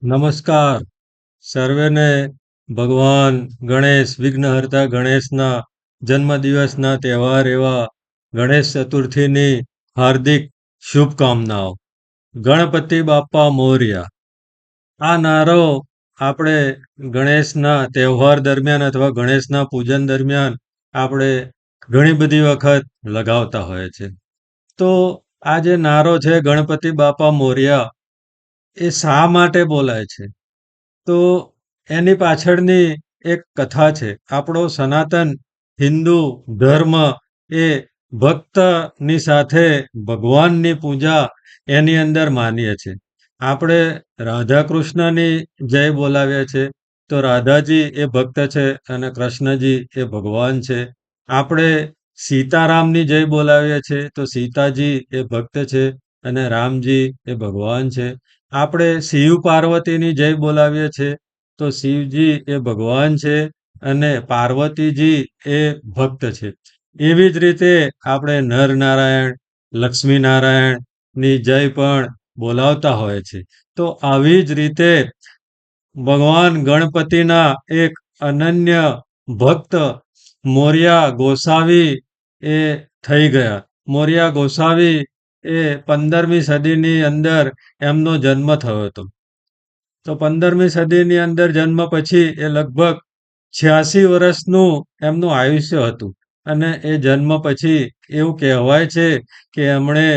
નમસ્કાર સર્વેને ભગવાન ગણેશ વિઘ્નહર્તા ગણેશના જન્મદિવસના તહેવાર એવા ગણેશ ચતુર્થીની હાર્દિક શુભકામનાઓ. ગણપતિ બાપ્પા મોર્યા. આ નારો આપણે ગણેશના તહેવાર દરમિયાન અથવા ગણેશના પૂજન દરમિયાન આપણે ઘણી બધી વખત લગાવતા હોય છે. તો આ જે નારો છે ગણપતિ બાપ્પા મોર્યા, એ શા માટે બોલાય છે? તો એની પાછળની એક કથા છે. આપણો સનાતન હિન્દુ ધર્મ એ ભક્તની સાથે ભગવાનની પૂજા એની અંદર માનીએ છીએ. આપણે રાધા કૃષ્ણની જય બોલાવીએ છીએ, તો રાધાજી એ ભક્ત છે અને કૃષ્ણજી એ ભગવાન છે. આપણે સીતારામની જય બોલાવીએ છીએ, તો સીતાજી એ ભક્ત છે અને રામજી એ ભગવાન છે. આપણે શિવ પાર્વતીની જય બોલાવીએ છીએ, તો શિવજી એ ભગવાન છે અને પાર્વતીજી એ ભક્ત છે. એવી જ રીતે આપણે નર નારાયણ, લક્ષ્મી નારાયણની જય પણ બોલાવતા હોય છે. તો આવી જ રીતે ભગવાન ગણપતિના એક અનન્ય ભક્ત મોર્યા ગોસાવી એ થઈ ગયા. મોર્યા ગોસાવી એ 15મી સદીની અંદર એમનો જન્મ થયો હતો. તો 15મી સદીની અંદર જન્મ પછી એ લગભગ 86 વર્ષનું એમનું આયુષ્ય હતું અને એ જન્મ પછી એવું કહેવાય છે કે એમણે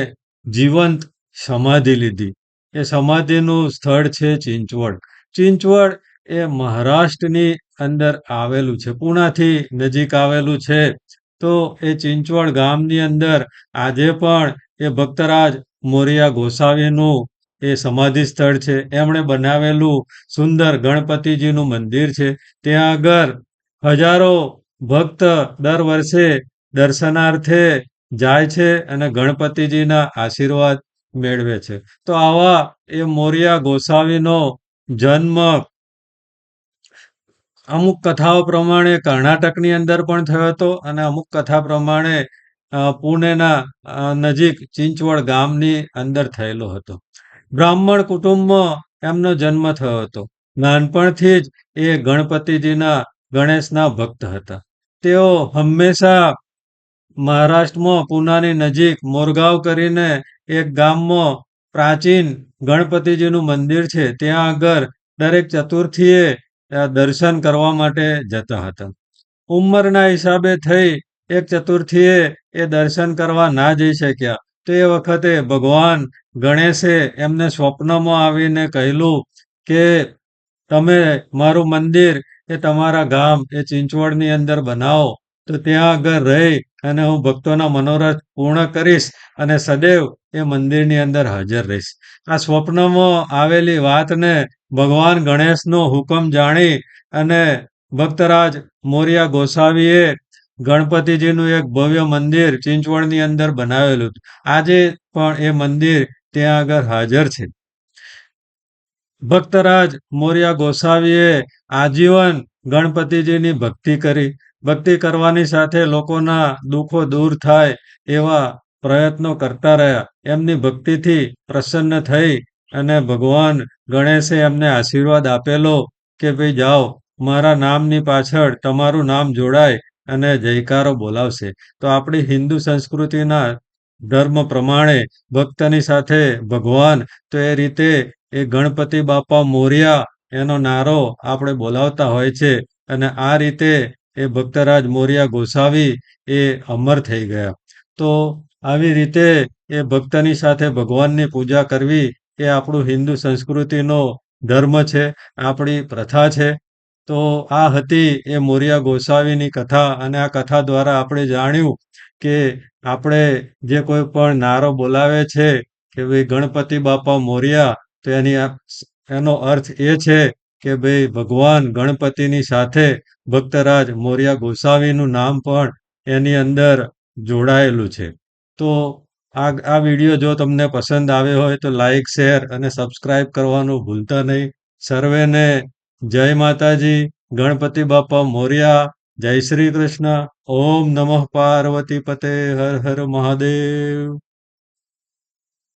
જીવંત સમાધિ લીધી. એ સમાધિનું સ્થળ છે ચિંચવડ. ચિંચવડ એ મહારાષ્ટ્રની અંદર આવેલું છે, પૂણાથી નજીક આવેલું છે. તો એ ચિંચવડ ગામની અંદર આજે પણ એ ભક્તરાજ મોર્યા ગોસાવીનું એ સમાધિ સ્થળ છે. એમણે બનાવેલું સુંદર ગણપતિજીનું મંદિર છે. ત્યાં આગળ હજારો ભક્ત દર વર્ષે દર્શનાર્થે જાય છે અને ગણપતિજીના આશીર્વાદ મેળવે છે. તો આવા એ મોર્યા ગોસાવીનો જન્મ અમુક કથાઓ પ્રમાણે કર્ણાટકની અંદર પણ થયો હતો અને અમુક કથા પ્રમાણે પુણેના નજીક ચિંચવડ ગામની અંદર થયેલો હતો. બ્રાહ્મણ કુટુંબમાં એમનો જન્મ થયો હતો. નાનપણથી જ એ ગણપતિજીના ગણેશના ભક્ત હતા. તેઓ હંમેશા મહારાષ્ટ્રમાં પૂનાની નજીક મોરગાંવ કરીને એક ગામમાં પ્રાચીન ગણપતિજીનું મંદિર છે. ત્યાં આગળ દરેક ચતુર્થીએ દર્શન કરવા માટે જતા હતા. ઉંમરના હિસાબે થઈ એક ચતુર્થીએ એ દર્શન કરવા ના જઈ શક્યા. તો એ વખતે ભગવાન ગણેશે એમને સ્વપ્નમાં આવીને કહેલું કે તમે મારું મંદિર એ તમારા ગામ એ ચિંચવડની અંદર બનાવો, તો ત્યાં આગળ રહી અને હું ભક્તોના મનોરથ પૂર્ણ કરીશ અને સદૈવ એ મંદિરની અંદર હાજર રહીશ. આ સ્વપ્નમાં આવેલી વાતને ભગવાન ગણેશનો હુકમ જાણી અને ભક્તરાજ મોર્યા ગોસાવીએ ગણપતિજીનું એક ભવ્ય મંદિર ચિંચવડની અંદર બનાવેલું. આજે પણ એ મંદિર ત્યાં આગળ હાજર છે. ભક્તરાજ મોર્યા ગોસાવીએ આજીવન ગણપતિજીની ભક્તિ કરી. ભક્તિ કરવાની સાથે લોકોના દુઃખો દૂર થાય એવા પ્રયત્નો કરતા રહ્યા. એમની ભક્તિથી પ્રસન્ન થઈ અને ભગવાન ગણેશે એમને આશીર્વાદ આપેલો કે ભાઈ જાઓ, મારા નામની પાછળ તમારું નામ જોડાય અને જયકારો બોલાવશે. તો આપણી હિન્દુ સંસ્કૃતિના ધર્મ પ્રમાણે ભક્તની સાથે ભગવાન, તો એ રીતે એ ગણપતિ બાપા મોર્યા એનો નારો આપણે બોલાવતા હોય છે અને આ રીતે એ ભક્તરાજ મોર્યા ગોસાવી એ અમર થઈ ગયા. તો આવી રીતે એ ભક્તની સાથે ભગવાનની પૂજા કરવી એ આપણું હિન્દુ સંસ્કૃતિનો ધર્મ છે, આપણી પ્રથા છે. તો આ હતી એ મોર્યા ગોસાવીની કથા અને આ કથા દ્વારા આપણે જાણ્યું કે આપણે જે કોઈ પણ નારો બોલાવે છે કે ભાઈ ગણપતિ બાપા મોર્યા, તો એનો અર્થ એ છે કે ભાઈ ભગવાન ગણપતિની સાથે ભક્તરાજ મોર્યા ગોસાવીનું નામ પણ એની અંદર જોડાયેલું છે. તો આ વિડીયો જો તમને પસંદ આવ્યો હોય તો લાઈક, શેર અને સબસ્ક્રાઈબ કરવાનું ભૂલતા નહીં. સર્વેને જય માતાજી, ગણપતિ બાપા મોર્યા, જય શ્રી કૃષ્ણ. ઓમ નમઃ પાર્વતી પતે, હર હર મહાદેવ.